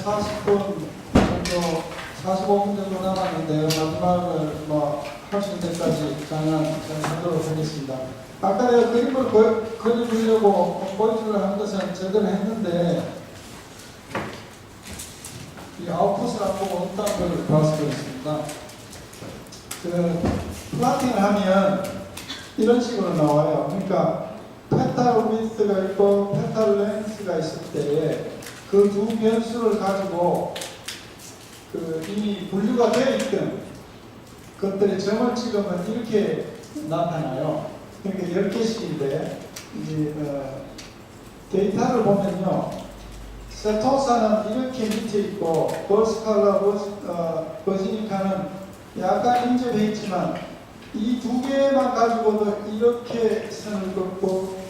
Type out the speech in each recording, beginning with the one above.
40분 정도, 45분 정도 남았는데요. 마지막을 할 수 있는 데까지 장난 잘 하도록 하겠습니다. 아까 내가 그림을 그려주려고 보여주려 한 것은 제대로 했는데, 이 아웃풋을 안 보고 어떤 걸 봐서 그렇습니다. 플라팅을 하면 이런 식으로 나와요. 그러니까 페탈 위드가 있고 페탈 렌스가 있을 때에 그 두 변수를 가지고 이미 분류가 되어 있던 것들의 점을 찍으면 이렇게 나타나요. 그러니까 10개씩인데 데이터를 보면요, 세토사는 이렇게 밑에 있고 버스칼라, 버지니카는 약간 인접해 있지만 이 두 개만 가지고도 이렇게 선을 긋고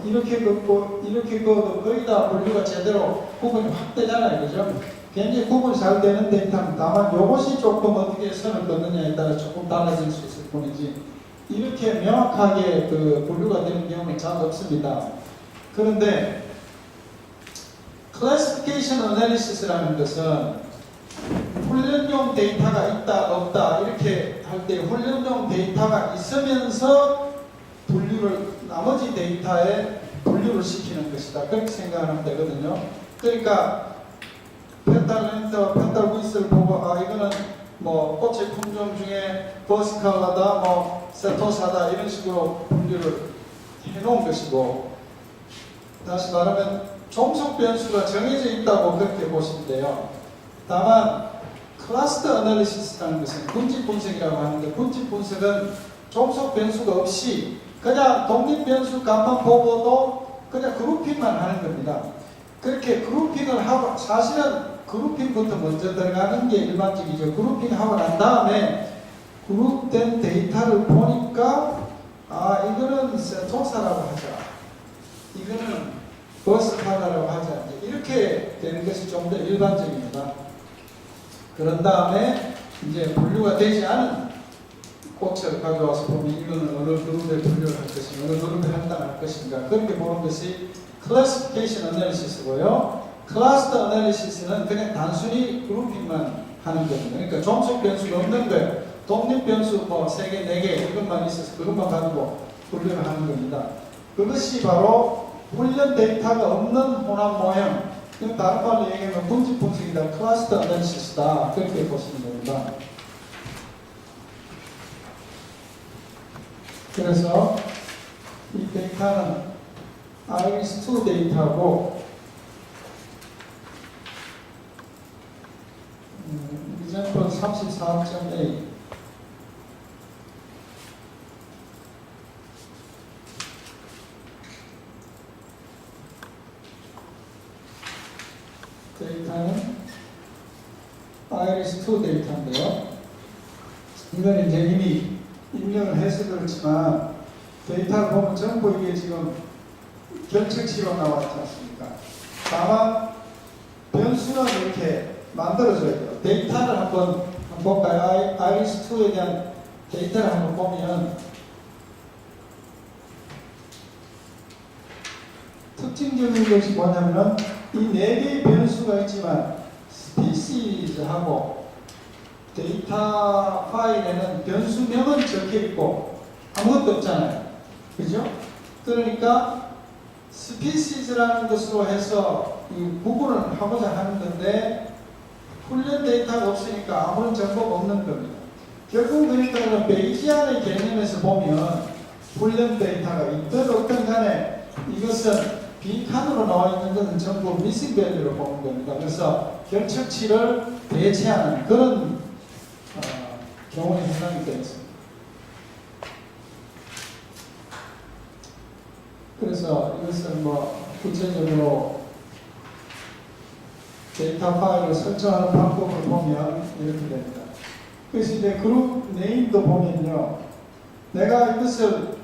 이렇게 긋고 이렇게 그어도 거의 다 분류가 제대로 구분이 확 되잖아요. 그죠? 굉장히 구분이 잘 되는 데이터는 다만 이것이 조금 어떻게 선을 긋느냐에 따라 조금 달라질 수 있을 뿐이지 이렇게 명확하게 분류가 되는 경우는 잘 없습니다. 그런데 Classification Analysis라는 것은 훈련용 데이터가 있다 없다 이렇게 할 때 훈련용 데이터가 있으면서 나머지 데이터에 분류를 시키는 것이다. 그렇게 생각하면 되거든요. 그러니까 페탈 렌트와 페탈 위스를 보고 이거는 꽃의 품종 중에 버스칼라다, 세토사다 이런 식으로 분류를 해놓은 것이고, 다시 말하면 종속 변수가 정해져 있다고 그렇게 보시면 돼요. 다만 클러스터 어널리시스라는 것은 군집 분석이라고 하는데, 군집 분석은 종속 변수가 없이 그냥 독립 변수 값만 보고도 그냥 그룹핑만 하는 겁니다. 그렇게 그룹핑을 하고, 사실은 그룹핑부터 먼저 들어가는 게 일반적이죠. 그룹핑하고 난 다음에 그룹된 데이터를 보니까 이거는 세토사라고 하자, 이거는 버스칼라라고 하자, 이렇게 되는 것이 좀 더 일반적입니다. 그런 다음에 이제 분류가 되지 않은 꽃을 가져와서 보면 이거는 어느 그룹에 분류를 할 것인가, 어느 그룹에 해당할 것인가, 그렇게 보는 것이 Classification Analysis고요. Cluster Analysis는 그냥 단순히 그룹핑만 하는 겁니다. 그러니까 종속 변수가 없는 거예요. 독립 변수 3개, 4개 이것만 있어서 그것만 가지고 분류를 하는 겁니다. 그것이 바로 훈련 데이터가 없는 혼합 모형, 다른 말로 얘기하면 군집 분석이다, 클러스터 어널리시스다, 그렇게 보시면 됩니다. 그래서 이 데이터는 IRIS2 데이터고, example 34.A 데이터는 IRIS2 데이터인데요. 이건 이제 이미 입력을 해서 그렇지만 데이터를 보면 전부 이게 지금 결책치로 나왔지 않습니까? 다만 변수는 이렇게 만들어져야 돼요. 데이터를 한번 볼까요? IRIS2에 대한 데이터를 한번 보면 특징적인 것이 뭐냐면은 이 4개의 변수가 있지만 스피시즈하고 데이터 파일에는 변수명은 적혀 있고 아무것도 없잖아요. 그죠? 그러니까 스피시즈라는 것으로 해서 이 구분을 하고자 하는 건데, 훈련 데이터가 없으니까 아무런 정보가 없는 겁니다. 결국 그러니까 베이지안의 개념에서 보면 훈련 데이터가 있든 없든 간에 이것은 빈칸으로 나와 있는 것은 전부 미싱 밸류로 보는 겁니다. 그래서 결책치를 대체하는 그런 경우에 해당이 되겠습니다. 그래서 이것은 구체적으로 데이터 파일을 설정하는 방법을 보면 이렇게 됩니다. 그래서 이제 그룹 네임도 보면요, 내가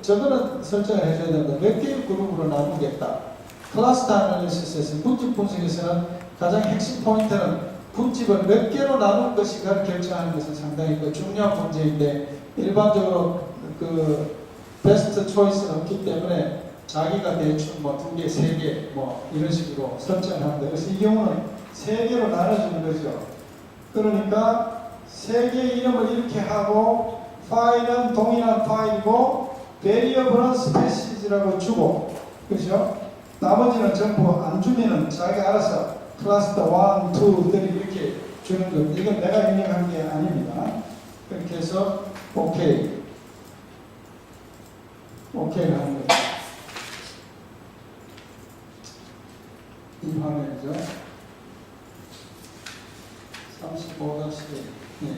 저거는 설정을 해줘야 된다. 몇 개의 그룹으로 나누겠다. 클러스터 아날리시스에서 군집 분석에서는 가장 핵심 포인트는 군집을 몇 개로 나눌 것인가를 결정하는 것은 상당히 중요한 문제인데, 일반적으로 베스트 초이스는 없기 때문에 자기가 대충 2개, 3개 이런 식으로 설정을 합니다. 그래서 이 경우는 세 개로 나눠주는 거죠. 그러니까 세 개의 이름을 이렇게 하고 파일은 동일한 파일이고 베리어블은 스페시스라고 주고, 그죠? 나머지는 전부 안 주면은 자기가 알아서 클러스터 1, 2, 3 이렇게 주는 겁니다. 이건 내가 입력한 게 아닙니다. 그렇게 해서 오케이를 하는 겁니다. 이 화면이죠. 35-1. 네.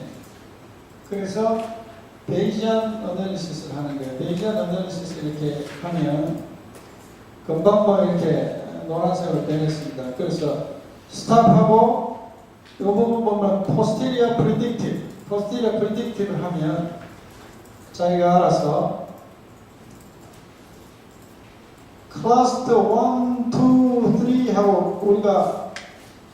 그래서 베이지안 어널리시스를 하는 거예요. 베이지안 어널리시스 이렇게 하면 금방 뭐 이렇게 노란색으로 변했습니다. 그래서 스탑하고 이 부분 보면 posterior predictive를 하면 자기가 알아서 클러스터 1, 2, 3 하고 우리가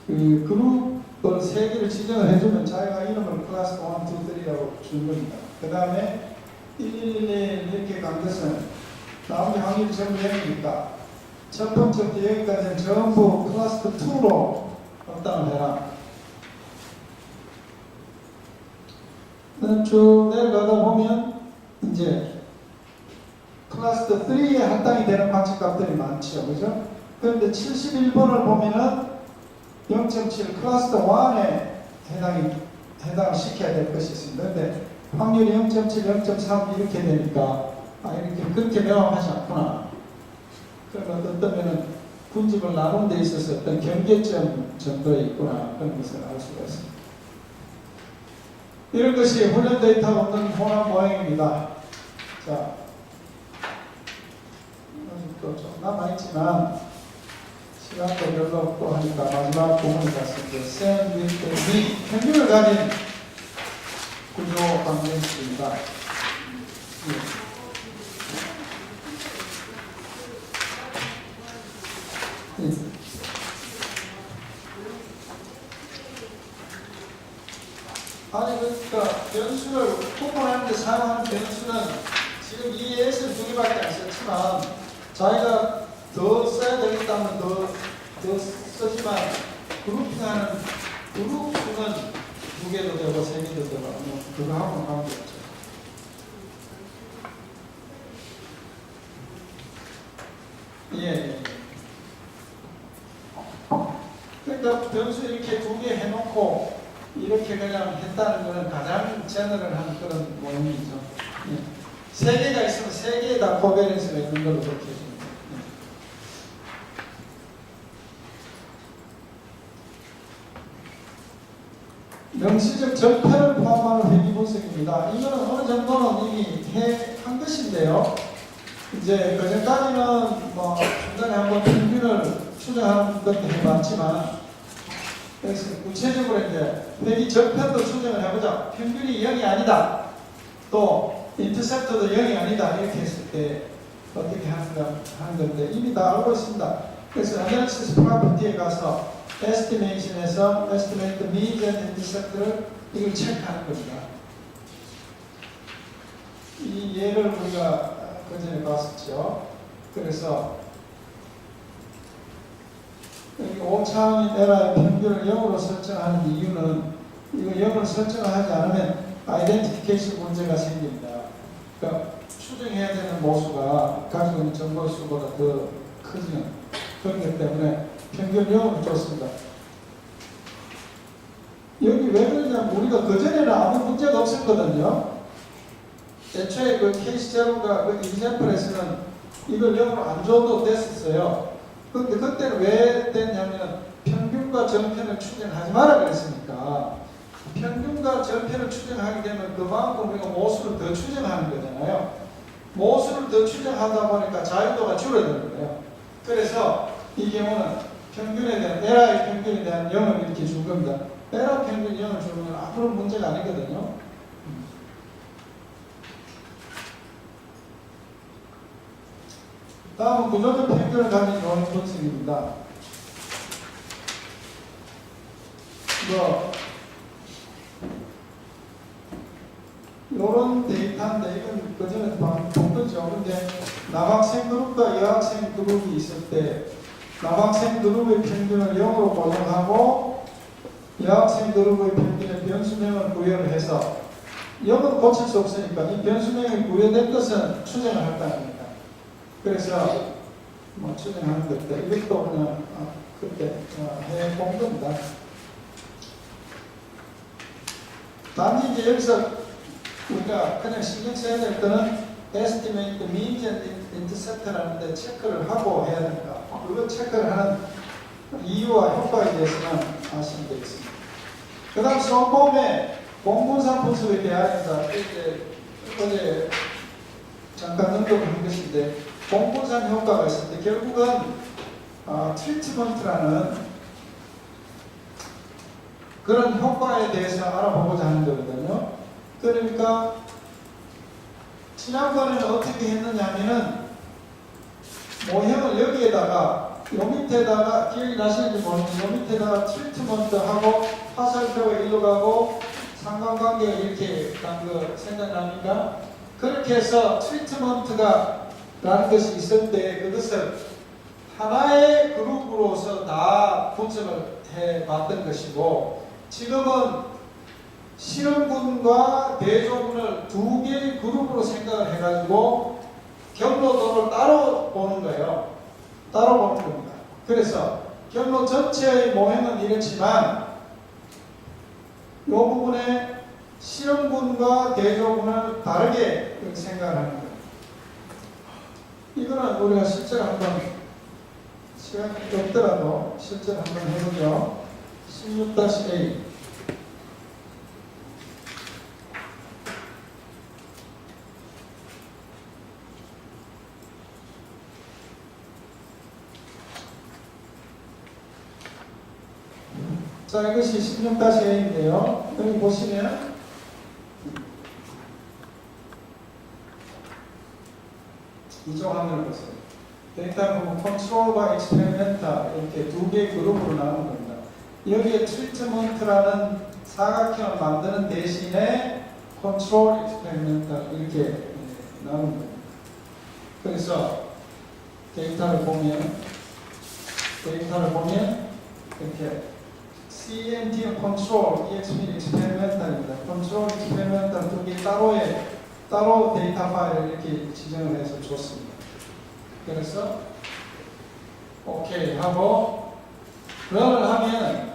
그 그룹을 세 개를 지정을 해주면 자기가 이름을 클러스터 1, 2, 3라고 주는 겁니다. 그 다음에 111 이렇게 간 것은 나머지 확률이 전부 0이니까 첫 번째부터 여기까지는 전부 클러스터 2로 확장을 해라. 쭉 내려가다 보면 이제 클러스터 3에 할당이 되는 방식값들이 많죠. 그죠? 그런데 71번을 보면은 0.7 클러스터 1에 해당을 시켜야 될 것이 있습니다. 근데 확률이 0.7, 0.3 이렇게 되니까 이렇게 그렇게 명확하지 않구나. 그러면 어떤 때는 군집을 나눈 데 있어서 어떤 경계점 정도에 있구나. 그런 것을 알 수가 있습니다. 이런 것이 훈련 데이터가 없는 혼합 모양입니다. 자, 또 좀 남아있지만 시간도 별로 없고 하니까 마지막 부분을 봤을 때 샌드위치 평균을 가진 구조 방정식입니다. 아니 그러니까 변수를 구분하는데 사용하는 변수는 지금 이 예시는 두 개밖에 안 썼지만 자기가 더 써야 되겠다면 더 쓰지만 그룹핑하는 그룹 수는 두 개도 되고 세 개도 되고 그거 하고는 관계없죠. 예. 그러니까 변수 이렇게 두 개 해놓고 이렇게 그냥 했다는 것은 가장 제너럴한 그런 모양이죠. 예. 세 개가 있으면 세 개에 다 코베런스가 있는 걸로 그렇게 해줍니다. 예. 명시적 적폐를 포함하는 회귀 분석입니다. 이거는 어느 정도는 이미 한 것인데요. 이제 그전까지는 뭐 중간에 한번 평균을 추정하는 것도 해봤지만 그래서 구체적으로 이제 회귀 적편도 추정을 해보자. 평균이 0이 아니다. 또 인터셉터도 0이 아니다. 이렇게 했을 때 어떻게 하는 건데 이미 다 알고 있습니다. 그래서 Analysis Property에 가서 Estimation에서 Estimate the Mean and Intercept를 이걸 체크하는 겁니다. 이 예를 우리가 그전에 봤었죠. 그래서 여기 오차원인 에러의 평균을 0으로 설정하는 이유는 이거 0을 설정하지 않으면 아이덴티피케이션 문제가 생깁니다. 그러니까 추정해야 되는 모수가 가지고 있는 정보 수보다 더 크지는 그렇기 때문에 평균 0으로 줬습니다. 여기 왜 그러냐면 우리가 그전에는 아무 문제가 없었거든요. 애초에 그 케이스 제로가 그 인샘플에서는 이걸 0으로 안 줘도 됐었어요. 근데 그때는 왜 됐냐면 평균과 전편을 추정하지 마라 그랬으니까 평균과 전편을 추정하게 되면 그만큼 우리가 모수를 더 추정하는 거잖아요. 모수를 더 추정하다 보니까 자유도가 줄어드는 거예요. 그래서 이 경우는 평균에 대한 에러의 평균에 대한 0을 이렇게 준 겁니다. 에러 평균 0을 주면 아무런 문제가 아니거든요. 다음은 구조적 평균을 가진 요인 분석입니다. 이런 데이터인데 이건 그전에 본 거죠. 근데 남학생 그룹과 여학생 그룹이 있을 때 남학생 그룹의 평균을 0으로 고정하고 여학생 그룹의 평균의 변수명을 구현을 해서 0은 고칠 수 없으니까 이 변수명이 구현된 것은 추정을 할 거 아닙니까? 그래서 뭐 추정하는 것들 이것도 그냥 그때 해본 겁니다. 단지 이제 여기서 우리가 그냥 신경 써야 될 거는 estimate the means and intercept라는 데 체크를 하고 해야 됩니다. 그거 체크를 하는 이유와 효과에 대해서는 아시면 되겠습니다. 그 다음 수험범의 공분산 분석에 대하여서 이제 어제 잠깐 언급한 것인데 공분산 효과가 있습니다. 결국은 트리트먼트라는 그런 효과에 대해서 알아보고자 하는 거거든요. 그러니까 지난번에는 어떻게 했느냐 하면은 모형을 여기에다가 요 밑에다가 기억이 나시는지 모르겠는데 요 밑에다가 트리트먼트하고 화살표가 일로 가고 상관관계가 이렇게 간 거 생각납니까? 그렇게 해서 트리트먼트가 라는 것이 있었는데 그것을 하나의 그룹으로서 다 분석을 해봤던 것이고 지금은 실험군과 대조군을 두 개의 그룹으로 생각을 해가지고 경로도를 따로 보는 거예요. 따로 보는 겁니다. 그래서 경로 전체의 모형은 이렇지만 이 부분에 실험군과 대조군을 다르게 생각을 하는 거예요. 이거는 우리가 실제로 한번 시간이 없더라도 실제로 한번 해보죠. 16-A 자, 이것이 16-A인데요. 여기 보시면 이쪽 화면을 보세요. 데이터 보면 컨트롤과 익스페리멘탈 이렇게 두 개의 그룹으로 나누는 겁니다. 여기에 트리트먼트라는 사각형을 만드는 대신에 컨트롤, 익스페리멘탈 이렇게 나누는 겁니다. 그래서 데이터를 보면 이렇게 CNT 컨트롤, EXP 익스페리멘탈입니다. 컨트롤, 익스페리멘탈 두 개 따로 데이터 파일을 이렇게 지정을 해서 줬습니다. 그래서 오케이 하고 런을 하면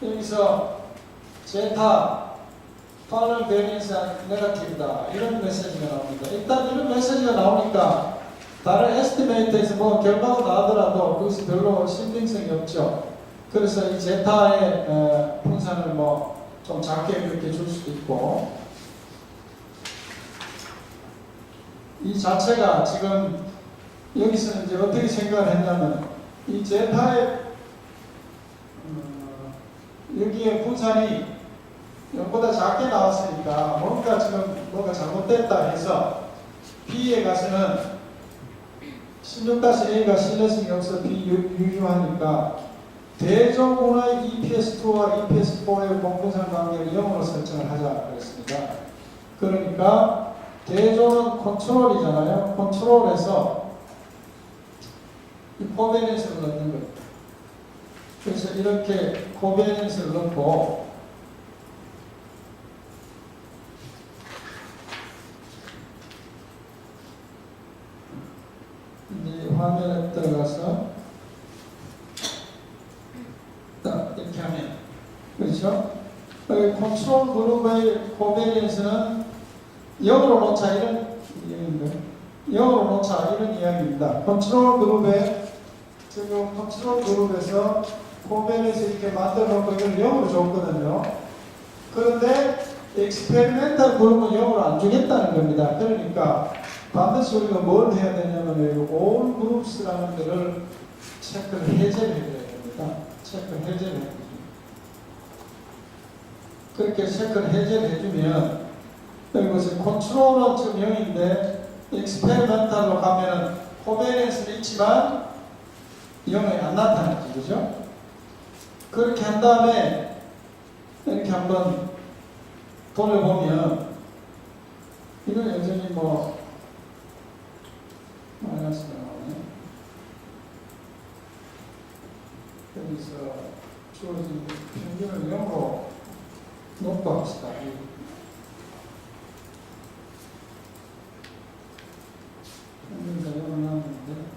여기서 제타 파널 베리언스 네거티브다 이런 메시지가 나옵니다. 일단 이런 메시지가 나오니까 다른 에스티메이트에서 뭐 결과가 나오더라도 그것이 별로 신빙성이 없죠. 그래서 이 제타의 분산을 뭐 좀 작게 그렇게 줄 수도 있고 이 자체가 지금 여기서는 이제 어떻게 생각을 했냐면 이 제타의 여기에 분산이 이보다 작게 나왔으니까 뭔가 지금 뭐가 잘못됐다 해서 B에 가서는 16-A가 신뢰성이 없어 비유효하니까 대조군의 EPS2와 EPS4의 공분산 관계를 0으로 설정을 하자 그랬습니다. 그러니까 대조는 컨트롤이잖아요. 컨트롤에서 이 코베넌스를 넣는 겁니다. 그래서 이렇게 코베넌스를 넣고 이제 화면에 들어가서 이렇게 하면 그렇죠? 컨트롤 그룹의 코베넌스는 0으로 놓자 이런 이야기인데 0으로 놓자 이런 이야기입니다. 컨트롤 그룹에 지금 컨트롤 그룹에서 코베넌스 이렇게 만들어 놓고 이걸 0으로 줬거든요. 그런데 익스페리멘탈 그룹은 0으로 안 주겠다는 겁니다. 그러니까 반드시 우리가 뭘 해야 되냐면 all groups라는 것을 체크를 해제를 해야 됩니다. 체크를 해제를 해줍니다. 그렇게 체크를 해제를 해주면 이것이 컨트롤은 지금 0인데 익스페리멘탈로 가면은 코베넌스는 있지만 0이 안 나타나죠. 그죠? 그렇게 한 다음에 이렇게 마이너스가 나오네. 여기서 주어진 평균을 0으로 놓고 합시다. 평균가 0을 나오는데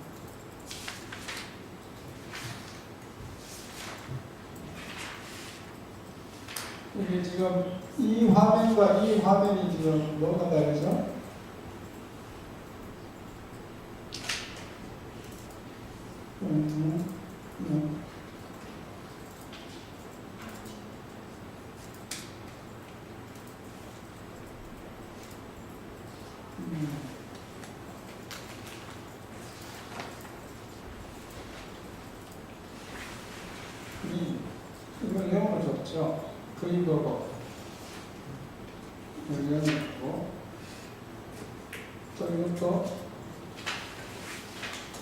이게 지금 이 화면과 이 화면이 지금 뭐가 다르죠? 음. 이걸 0으로 줬죠. 그리고 이걸 0으로 줬고 또 이것도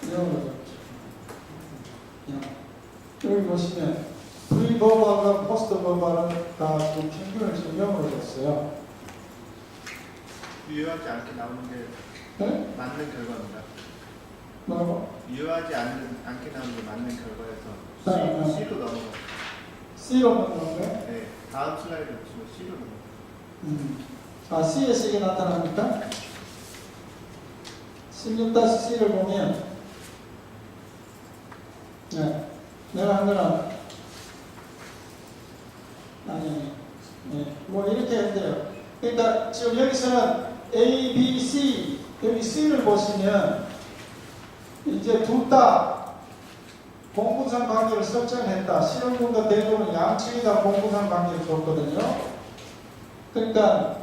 0으로 줬죠. 여기 보시면 프리버발과 포스트버발은 다 그 평균을 지금 0으로 줬어요. 유효하지 않게 나오는 게 네? 맞는 결과입니다. 뭐라고? 유효하지 않게 나오는 게 맞는 결과에서 네. C로 넘어가요. C로 넣는 건가요? 네, 다음 슬라이드 보시면 C로 넘어가요. 아, C에 C가 나타납니까? 16-C를 보면 네, 내가 한 거는 아니, 네, 뭐 이렇게 해도 돼요. 그러니까 지금 여기서는 A, B, C 여기 C를 보시면 이제 둘 다 공분산 관계를 설정했다. 실험군과 대조는 양측이 다 공분산 관계를 줬거든요. 그러니까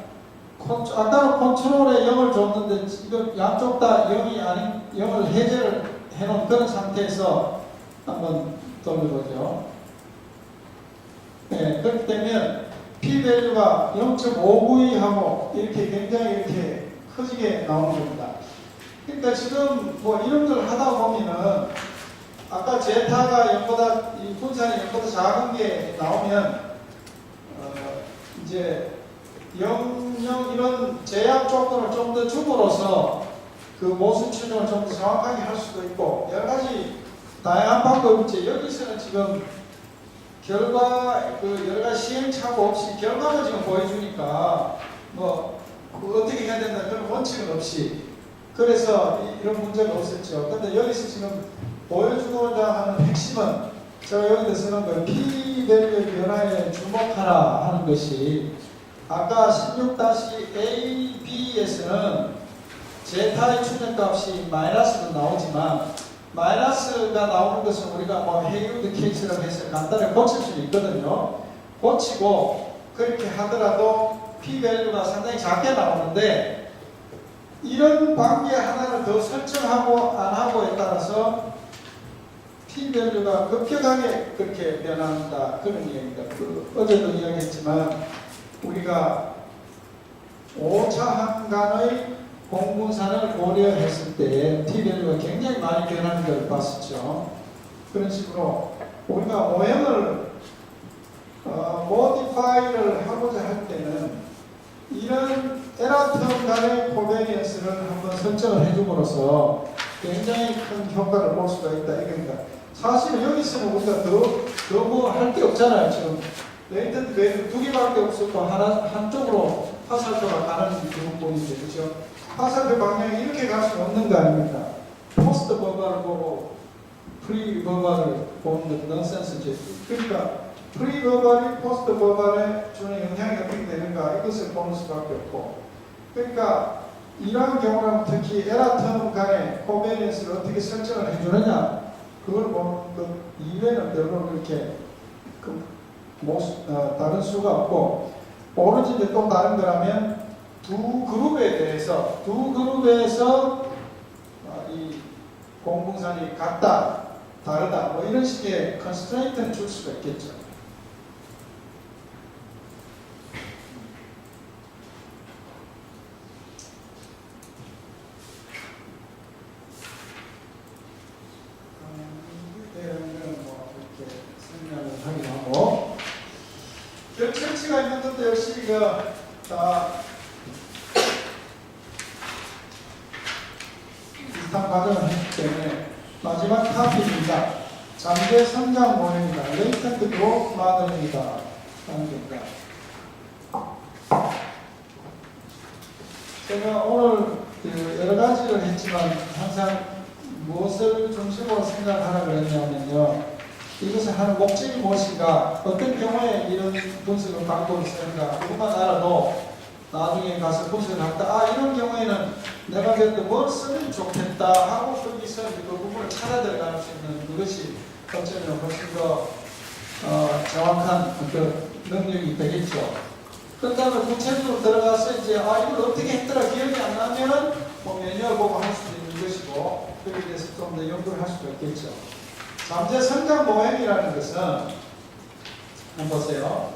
아까는 컨트롤에 0을 줬는데 지금 양쪽 다 0이 아닌 0을 해제를 해놓은 그런 상태에서 한번 돌려보죠. 네, 그렇게 되면 p-밸류가 0.592하고 이렇게 굉장히 이렇게 커지게 나오는 겁니다. 그러니까 지금 뭐 이런 걸 하다 보면은 아까 제타가 0보다 이 분산이 0보다 작은 게 나오면 이제 0, 이런 제약 조건을 좀 더 줌으로써 그 모순 추정을 좀 더 정확하게 할 수도 있고 여러 가지 다양한 방법이 있지. 여기서는 지금 결과 그 여러 가지 시행착오 없이 결과만 지금 보여주니까 뭐 어떻게 해야 된다 그런 원칙은 없이 그래서 이런 문제가 없었죠. 근데 여기서 지금 보여주고자 하는 핵심은 제가 여기다 쓰는 거예요. p-밸류의 변화에 주목하라 하는 것이 아까 16-AB에서는 제타의 추정값이 마이너스로 나오지만 마이너스가 나오는 것은 우리가 뭐 헤이우드 케이스라고 해서 간단히 고칠 수 있거든요. 고치고 그렇게 하더라도 p-밸류가 상당히 작게 나오는데 이런 관계 하나를 더 설정하고 안 하고에 따라서 p-밸류가 급격하게 그렇게 변한다. 그런 얘기입니다. 어제도 이야기했지만 우리가 5차 한간의 공분산을 고려했을 때 p-밸류가 굉장히 많이 변하는 걸 봤었죠. 그런 식으로 우리가 모형을 모디파이를 하고자 할 때는 이런 에라텀 간의 코베니언스를 한번 설정을 해줌으로써 굉장히 큰 효과를 볼 수가 있다 이겁니다. 사실 여기서는 우리가 더 뭐 할 게 없잖아요. 지금 레이턴트 밸류 두 개밖에 없었고 한쪽으로 화살표가 가는 부분인데 그렇죠? 화살표 방향이 이렇게 갈 수는 없는 거 아닙니까? 포스트 버바를 보고 프리 버바를 보는 것도 넌센스지. 그러니까 프리 버발이 포스트 버발에 주는 영향이 어떻게 되는가 이것을 보는 수밖에 없고 그러니까 이러한 경우는 특히 에라텀 간의 코베니언스를 어떻게 설정을 해주느냐 그걸 보는 것 이외에는 별로 그렇게 다른 수가 없고 오로지 이제 또 다른 거라면 두 그룹에서 이 공분산이 같다 다르다 뭐 이런 식의 컨스트레인트는 줄 수가 있겠죠. 결정치가 있는 것도 역시 비슷한 과정을 했기 때문에 마지막 카피입니다. 잠재 성장 모형이다. 레이턴트 그로스 모델입니다. 하는 겁니다. 제가 오늘 여러 가지를 했지만 항상 무엇을 중심으로 생각하라고 그랬냐면요. 이것을 하는 목적이 무엇인가, 어떤 경우에 이런 분석을 방법을 쓰는가, 그것만 알아도 나중에 가서 분석을 할 때, 아, 이런 경우에는 내가 그래도 뭘 쓰면 좋겠다 하고 거기서 그 부분을 찾아 들어갈 수 있는 그것이 어쩌면 훨씬 더 정확한 그 능력이 되겠죠. 그 다음에 구체적으로 들어가서 이제, 아, 이걸 어떻게 했더라 기억이 안 나면은 뭐 매뉴얼 보고 할 수도 있는 것이고, 거기에 대해서 좀 더 연구를 할 수가 있겠죠. 잠재 성장 모형이라는 것은, 한번 보세요.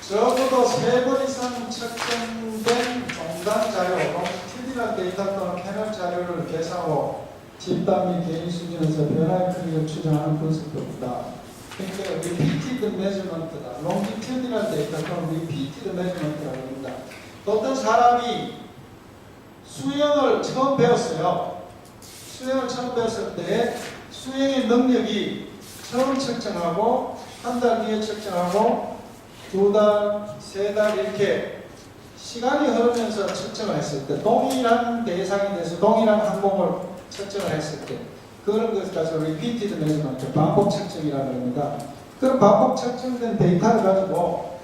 적어도 3번 이상 측정된 종단 자료, 롱티튜디널 데이터 또는 패널 자료를 계산하고 집단 및 개인 수준에서 변화의 크기를 추정하는 분석법이다. 그러니까 repeated measurement다. longitudinal 데이터 또는 repeated measurement라고 합니다. 어떤 사람이 수영을 처음 배웠어요. 수영을 처음 배웠을 때 수영의 능력이 처음 측정하고 한 달 뒤에 측정하고 2달, 3달 이렇게 시간이 흐르면서 측정을 했을 때 동일한 대상에 대해서 동일한 항목을 측정을 했을 때 그런 것을 가지고 repeated measurement, 반복 측정이라고 합니다. 그런 반복 측정된 데이터를 가지고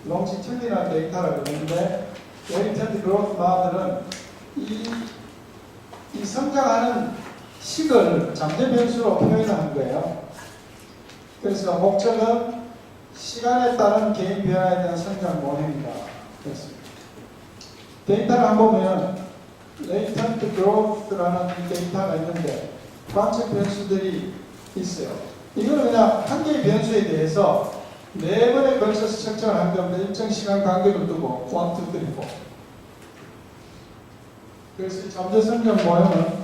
longitudinal 데이터라고 하는데 latent growth model은 이 성장하는 식을 잠재 변수로 표현하는 거예요. 그래서 목적은 시간에 따른 개인 변화에 대한 성장 모형이다. 그렇습니다. 데이터를 한번 보면 latent growth라는 데이터가 있는데 관측 변수들이 있어요. 이거는 그냥 한 개의 변수에 대해서 4번에 걸쳐서 측정을 한 겁니다. 일정 시간 간격을 두고 1, 2, 3, 4. 그래서 잠재 성장 모형은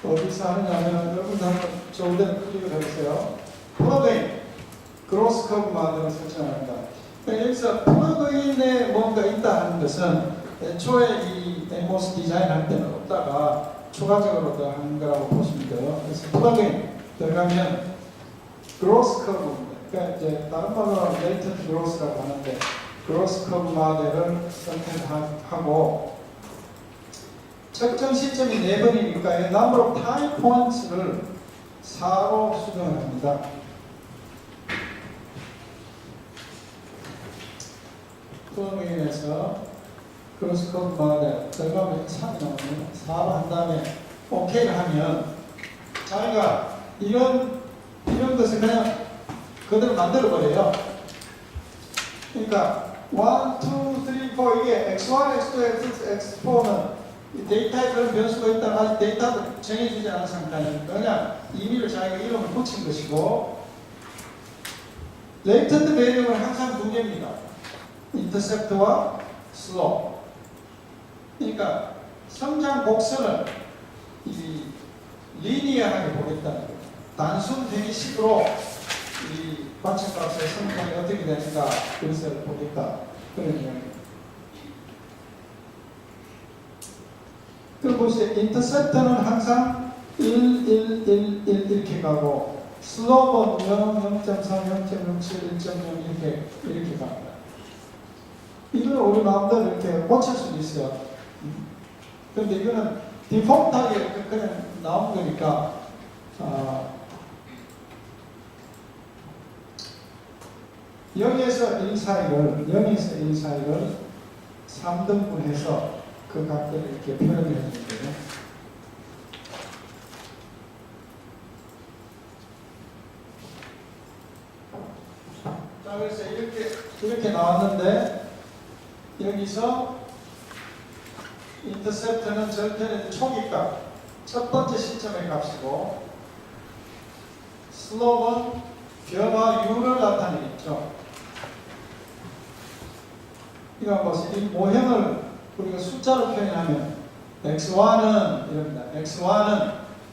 어디서 하느냐면 여러분들 한번 좋은 데는 클릭을 해보세요. 플러그인, 그로스 커브 모델을 설정합니다. 여기서 플러그인에 뭔가 있다 하는 것은 애초에 이 엠모스 디자인 할 때는 없다가 추가적으로 더 하는 거라고 보시면 돼요. 그래서 플러그인 들어가면 그로스 커브입니다. 그러니까 이제 다른 말로 레이턴트 그로스라고 하는데 그로스 커브 모델을 선택하고 측정 시점이 4번이니까 number of time points를 4로 수정을 합니다. 플러그인에서 크로스 커브 모델 들어가면 3이 나오면 4로 한 다음에 OK를 하면 자기가 이런 것을 그냥 그대로 만들어 버려요. 그러니까 1, 2, 3, 4 이게 x1, x2, x4는 데이터에 그런 변수가 있다가 아직 데이터도 정해지지 않은 상태니까 그냥 임의로 자기가 이름을 붙인 것이고, 레이턴트 배경은 항상 2개입니다. 인터셉트와 슬로프. 그러니까 성장 곡선을 이 리니어하게 보겠다는 거예요. 단순 대기식으로 이 관측값의 성장이 어떻게 되는가 그것을 보겠다. 그런 이야기입니다. 그리고 보세요. 인터셉터는 항상 1, 1, 1, 1 이렇게 가고 슬로프는 0, 0.3, 0.07, 1.0 이렇게 갑니다. 이걸 우리 마음대로 이렇게 고칠 수도 있어요. 그런데 이거는 디폴트하게 그냥 나온 거니까 여기에서 1 사이를 0에서 1 사이를 3등분해서 그 값들을 이렇게 표현을 해주는데요. 자, 그래서 이렇게 나왔는데 여기서 인터셉트는 절편의 초기값, 첫 번째 시점의 값이고 슬로프는 변화 U를 나타내겠죠. 이거 한번 보세요. 이 모형을 우리가 숫자로 표현하면 x1은 이럽니다.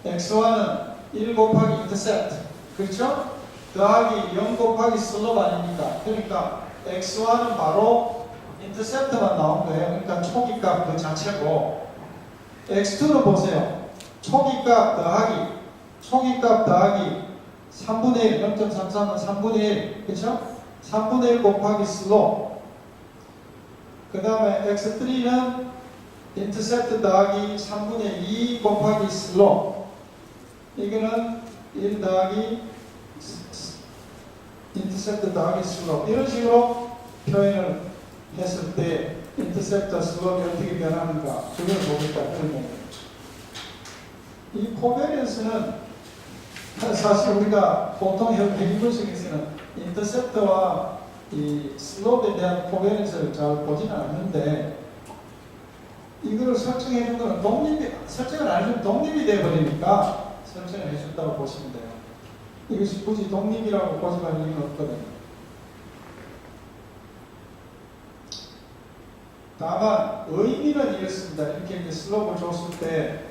x1은 1 곱하기 인터셉트, 그렇죠? 더하기 0 곱하기 슬로프 아닙니까? 그러니까 x1은 바로 인터셉트만 나온 거예요. 그러니까 초기값 그 자체고 x2는 보세요. 초기값 더하기 3분의 1, 0.33은 3분의 1, 그렇죠? 3분의 1 곱하기 슬롭. 그 다음에 x3는 인터셉트 더하기 3분의 2 곱하기 슬롭. 이거는 1 더하기 인터셉트 더하기 슬롭. 이런 식으로 표현을 했을 때 인터셉트 슬롭이 어떻게 변하는가 그걸 보겠다 그런 겁니다. 이 코베리언스는 사실 우리가 보통 해기분석에서는 인터셉트와 이 슬롭에 대한 코베리언스를 잘 보지는 않는데 이거를 설정해 준 거는 설정을 안 해주면 독립이 되어버리니까 설정을 해준다고 보시면 돼요. 이것이 굳이 독립이라고 고집할 이유는 없거든요. 다만 의미는 이렇습니다. 이렇게 이제 슬롭을 줬을 때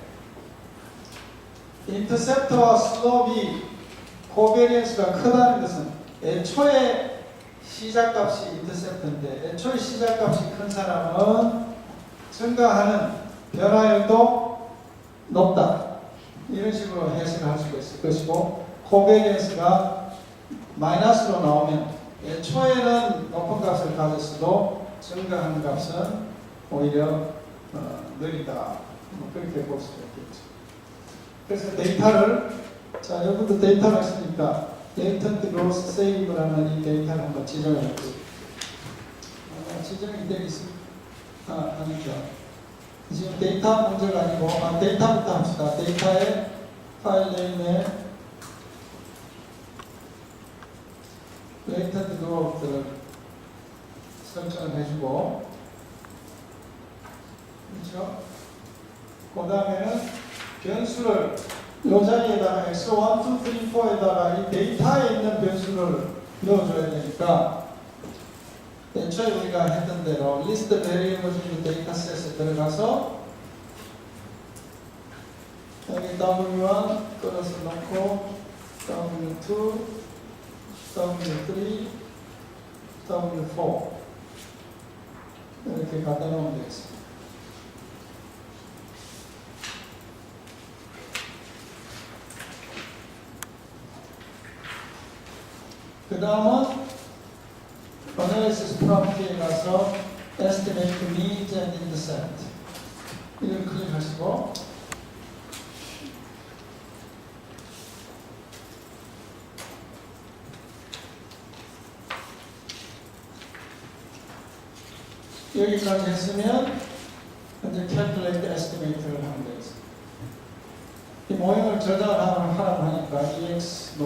인터셉터와 슬롭이 코베리언스가 크다는 것은 애초에 시작값이 인터셉터인데 애초에 시작값이 큰 사람은 증가하는 변화율도 높다. 이런 식으로 해석을 할 수가 있을 것이고 코베리언스가 마이너스로 나오면 애초에는 높은 값을 가졌어도 증가하는 값은 오히려 느리다. 그렇게 볼 수가 있겠죠. 그래서 데이터를 자 여러분도 데이터가 있으니까 레이턴트 그로스 세이브라는 이 데이터를 한번 지정해 볼게요. 지정이 되어 있습니다. 아니죠. 지금 데이터 문제가 아니고 데이터부터 합시다. 데이터의 파일 네임에 레이턴트 그로스를 설정을 해주고 그렇죠? 그 다음에는 변수를 이 자리에다가 x1, 2, 3, 4에다가 이 데이터에 있는 변수를 넣어줘야 되니까 애초에 우리가 했던 대로 리스트 베리어블 중에 데이터셋에 들어가서 여기 W1 끌어서 넣고 W2, W3, W4 이렇게 갖다 놓으면 되겠습니다. 그 다음은 Analysis Prompt에 가서 Estimate Means and Intercept 이걸 클릭하시고 여기까지 했으면 이제 Calculate Estimate를 하면 되겠습니다. 이 모형을 저장을 하라고 하니까 EX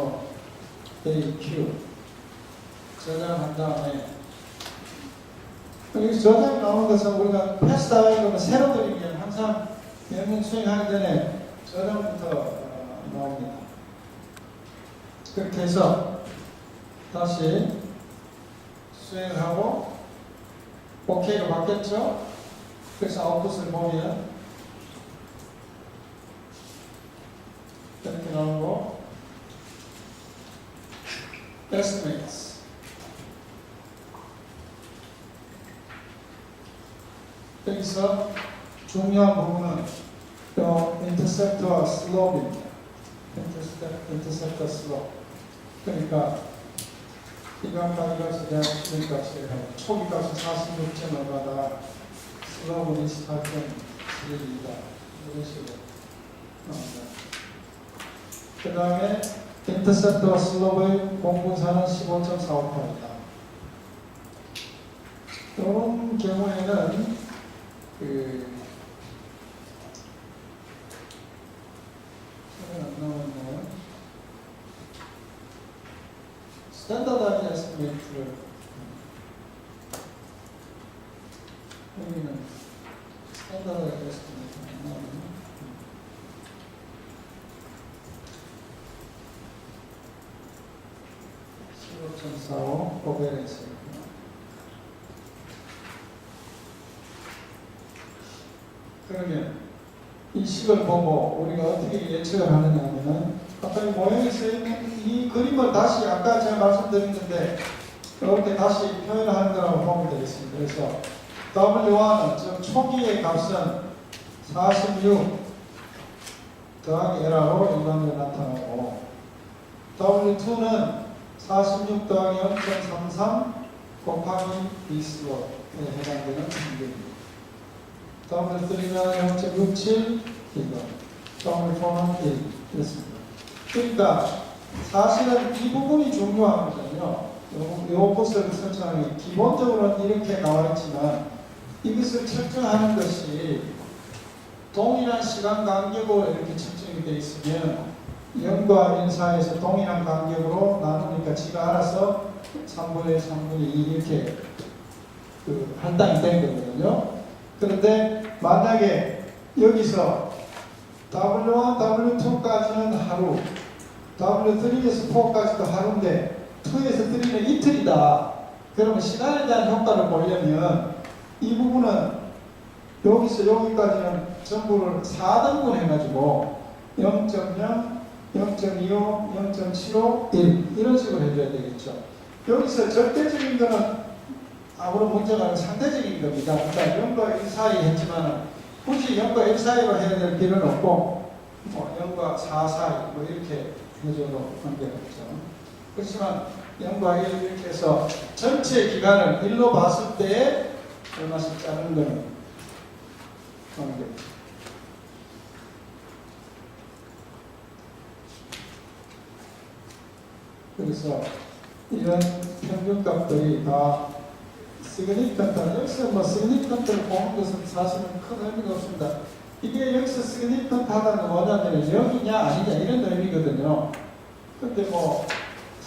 AQ 저장한 다음에 여기 저장이 나오는 것은 우리가 패스 다이어그램을 새로 그리면 항상 명령 수행하기 전에 저장부터 나옵니다. 그렇게 해서 다시 수행을 하고 OK로 바뀌었죠? 그래서 아웃풋을 보면 이렇게 나오고 estimates 여기서 중요한 부분은 intercept와 slope입니다. interceptor slope 그러니까 이거 아까 이것에 대한 기준값이에요. 초기 값은 46.5가다 슬로우는 28.7이다 이런 식으로 나옵니다. 그 다음에 인터셉트와 슬롭의 공분사는 15.458이다. 이런 경우에는 안 나오네요. 스탠다드 에스티메이트를 여기는 스탠다드 에스티메이트 안 나오네요. 15.45 코베런스 그러면 이 식을 보고 우리가 어떻게 예측을 하느냐 하면은 아까 이 모형에서 있는 이 그림을 다시 아까 제가 말씀드렸는데 이렇게 다시 표현하는 거라고 보면 되겠습니다. 그래서 W1은 즉 초기의 값은 46 더하기 L하고 일반적으로 나타나고 W2는 46 더하기 0.33 곱하기 B수로 해당되는 한계입니다. W3는 0.67 이거 W4는 1 이렇습니다. 그러니까 사실은 이 부분이 중요하거든요. 이 것을 설정하기 기본적으로는 이렇게 나와 있지만 이것을 측정하는 것이 동일한 시간 간격으로 이렇게 측정이 되어 있으면 0과 1 사이에서 동일한 간격으로 나누니까 지가 알아서 3분의 3분의 2 이렇게 할당이 된 거거든요. 그런데 만약에 여기서 W1, W2까지는 하루, W3에서 4까지도 하루인데 2에서 3는 이틀이다. 그러면 시간에 대한 효과를 보려면 이 부분은 여기서 여기까지는 전부를 4등분 해가지고 0.0, 0.25, 0.75, 1 이런 식으로 해줘야 되겠죠. 여기서 절대적인 거는 아무런 문제가 아니라 상대적인 겁니다. 그러니까 0과 1 사이 했지만 굳이 0과 1 사이로 해야 될 필요는 없고 0과 4 사이 뭐 이렇게 해줘도 관계가 없죠. 그렇지만 0과 1 이렇게 해서 전체 기간을 1로 봤을 때 얼마씩 짜는 거는 관계. 그래서 이런 평균값들이 다 시그니컨트, 여기서 뭐 시그니컨트를 보는 것은 사실은 큰 의미가 없습니다. 이게 여기서 시그니컨트 하다는 건 뭐냐면 0이냐 아니냐 이런 의미거든요. 근데 뭐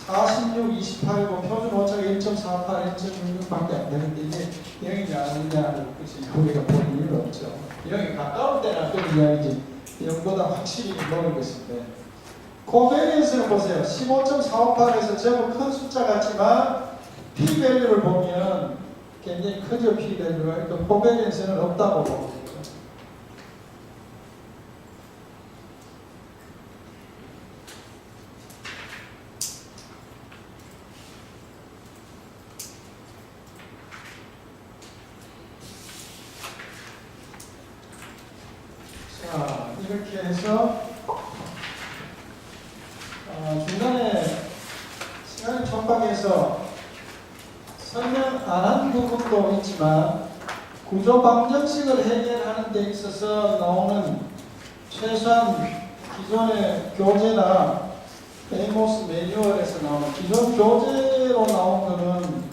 46, 28이고 표준 오차가 1.48, 1.66밖에 안 되는데 이게 0이냐 아니냐는 것이 우리가 볼 이유가 없죠. 0이 가까울 때나 그런 이야기지 0보다 확실히 모르는 것인데 코베리언스를 보세요. 15.458에서 제법 큰 숫자 같지만 P-밸류를 보면 굉장히 크죠. P-밸류가. 그러니까 코베리언스는 없다고 보거든요. 자, 이렇게 해서 중간에 시간이 촉박해서 설명 안 한 부분도 있지만 구조 방정식을 해결하는 데 있어서 나오는 최소한 기존의 교재나 에이모스 매뉴얼에서 나오는 기존 교재로 나온 거는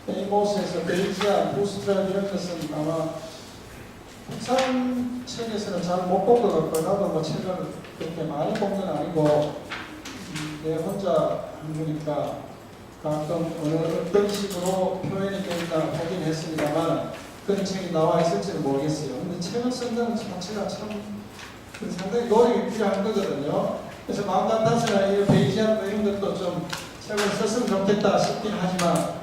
에이모스에서 베이지안, 부스트랩 이런 것은 아마 국산 책에서는 잘 못 본 것 같고요. 나도 뭐 책을 그렇게 많이 본 건 아니고 내 혼자 한 거니까 가끔 어떤 식으로 표현이 되나 보긴 했습니다만 그런 책이 나와 있을지는 모르겠어요. 근데 책을 쓴다는 자체가 참 상당히 노력이 필요한 거거든요. 그래서 마음 같아서는 이 베이지안 이런 것도 좀 책을 썼으면 좋겠다 싶긴 하지만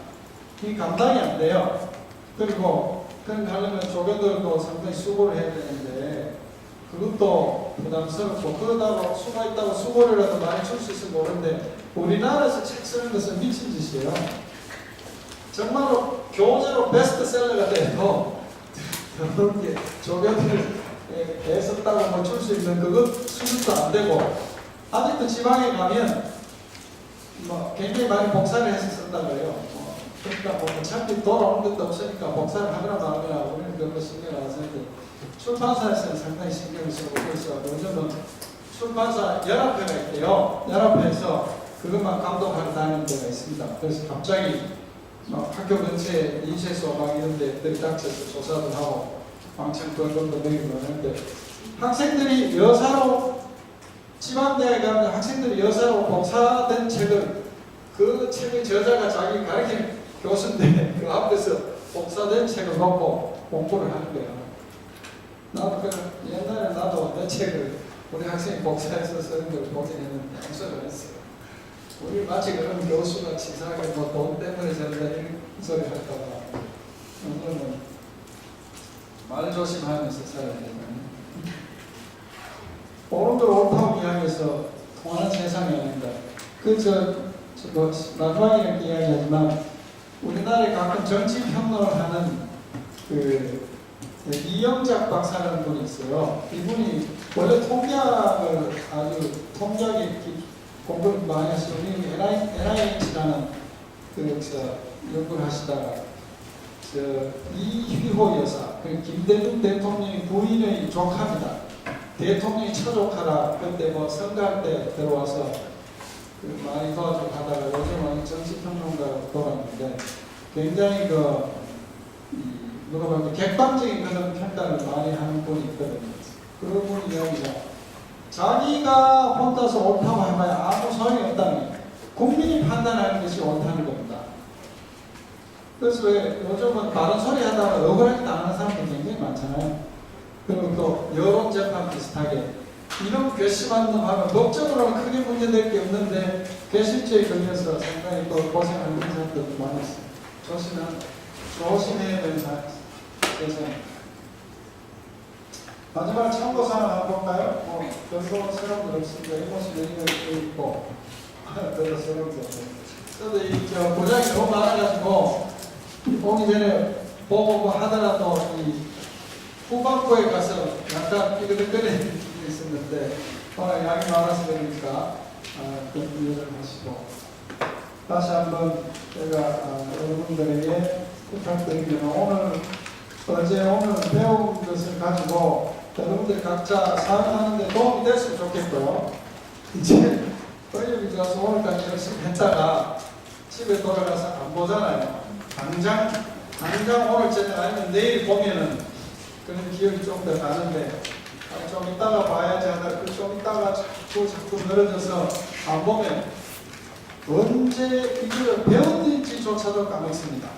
이 감당이 안 돼요. 그리고 그런 거 하려면 조교들도 상당히 수고를 해야 되는데 그것도 부담스럽고 그러다가 수가 있다고 수고료라도 많이 줄 수 있으면 모르는데 우리나라에서 책 쓰는 것은 미친 짓이에요. 정말로 교재로 베스트셀러가 돼도 그렇게 조교들 애썼다고 뭐 줄 수 있는 그것 수준도 안 되고 아직도 지방에 가면 뭐 굉장히 많이 복사를 해서 쓴다 그래요. 그러니까 뭐 어차피 돌아오는 것도 없으니까 복사를 하거나 말거나 우리는 그런 거 신경 안 쓰는데 출판사에서는 상당히 신경을 쓰고 그래서 요즘은 출판사 연합회가 있대요. 연합회에서 그것만 감독하러 다니는 데가 있습니다. 그래서 갑자기 막 학교 근처에 인쇄소 막 이런 데들이 닥쳐서 조사도 하고 왕창 벌금도 내기도 하는데 학생들이 여사로 지방대학에 가면 학생들이 여사로 복사된 책을 그 책의 저자가 자기 가르치는 교수인데 그 앞에서 복사된 책을 놓고 공부를 하는 거예요. 나도 옛날에 나도 내 책을 우리 학생이 복사해서 쓰는 걸 보긴 했는데 용서를 했어요. 우리 마치 그런 교수가 치사하게 뭐 돈 때문에 저런다 이런 소리 할까봐 오늘은 말 조심하면서 살아야 되거든요. 옳은 걸 옳다고 이야기해서 통하는 세상이 아닙니다. 마지막에 이렇게 이야기하지만 우리나라에 가끔 정치 평론을 하는 그 네, 이영작 박사라는 분이 있어요. 이분이 원래 통계학을 아주 통계학에 공부를 많이 하시고 NIH라는 연구를 하시다가 이휘호 여사, 김대중 대통령의 부인의 조카입니다. 대통령이 처조카라. 그때 뭐 선거할 때 들어와서 많이 도와주고 하다가 요즘은 정치평론가로 돌아왔는데 굉장히 누가 보면 객관적인 그런 평가를 많이 하는 분이 있거든요. 그런 분이 이야기죠. 자기가 혼자서 옳다고 해봐야 아무 소용이 없다는 거예요. 국민이 판단하는 것이 옳다는 겁니다. 그래서 왜 요즘은 다른 소리 하다가 억울하게 당하는 사람들이 굉장히 많잖아요. 그리고 또 여론 재판 비슷하게 이런 괘씸한 놈 하면 법적으로는 크게 문제될 게 없는데 괘씸죄에 걸려서 상당히 또 고생하는 사람들도 많이 있어요. 조심해야 되는 세상입니다. 마지막 참고사항 한번 볼까요? 별거 새로운 거 없습니다. 이 모습 여기가 있고 별로 새로운 거 없어요. 저도 고장이 너무 많아가지고 오기 전에 보고 하더라도 이 후반부에 가서 약간 삐그덕거리는 게 있었는데 오늘 양이 많아서 그러니까 좀 이해를 하시고 다시 한번 제가 여러분들에게 부탁드리면 오늘 배운 것을 가지고 여러분들이 각자 사용하는 데 도움이 됐으면 좋겠고요. 이제 권력이 가서 오늘까지 열심히 했다가 집에 돌아가서 안 보잖아요. 당장 오늘 저녁 아니면 내일 보면은 그런 기억이 좀 더 나는데 좀 이따가 봐야지 하다가 좀 이따가 자꾸 늘어져서 안 보면 언제 이걸 배웠는지조차도 까먹습니다.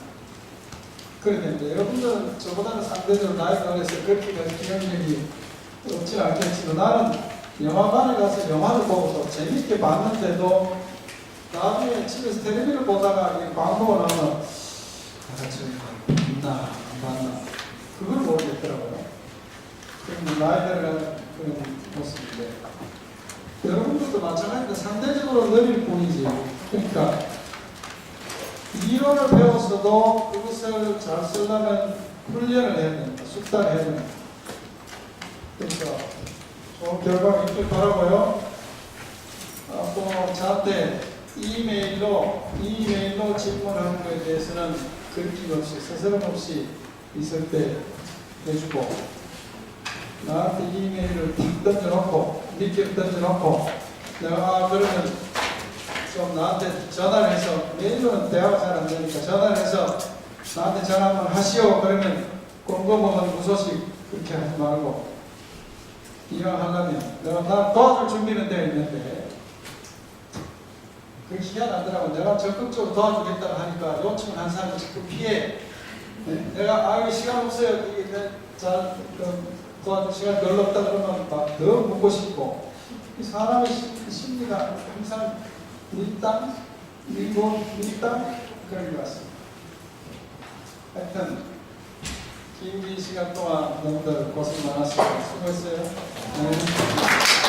그런데 여러분들은 저보다는 상대적으로 나이가 어려서 그렇게 기억력이 없지 않겠지만 나는 영화관에 가서 영화를 보고 또 재밌게 봤는데도 나중에 집에서 텔레비를 보다가 광고가 나오면 저 봤나 안 봤나 그걸 모르겠더라고요. 그럼 나이 들어가는 그런 모습인데 여러분들도 마찬가지로 상대적으로 느릴 뿐이지. 그러니까 이론을 배웠어도 그것을 잘 쓰려면 훈련을 해야 됩니다. 숙달을 해야 됩니다. 그러니까 좋은 결과가 있길 바라고요. 또 저한테 이메일로 질문하는 것에 대해서는 그림 없이 서스럼 없이 있을 때 해주고 나한테 이메일을 탁 던져놓고 밑에 던져놓고 내가 그러면 좀 나한테 전화를 해서 메일로는 대화가 잘 안 되니까 전화를 해서 나한테 전화 한번 하시오. 그러면 꼼꼼한 무소식 그렇게 하지 말고 이왕 하려면 내가 도와줄 준비는 되어 있는데 그게 희한하더라고. 내가 적극적으로 도와주겠다고 하니까 요청을 한 사람이 자꾸 피해. 내가 시간 없어요. 이게 잘 도와줄 시간 별로 없다 그러면 막 더 묻고 싶고 이 사람의 심리가 항상 밀당, 밀당 그런 것 같습니다. 하여튼 긴 시간 동안 너무들 고생 많았습니다. 수고했어요. 네.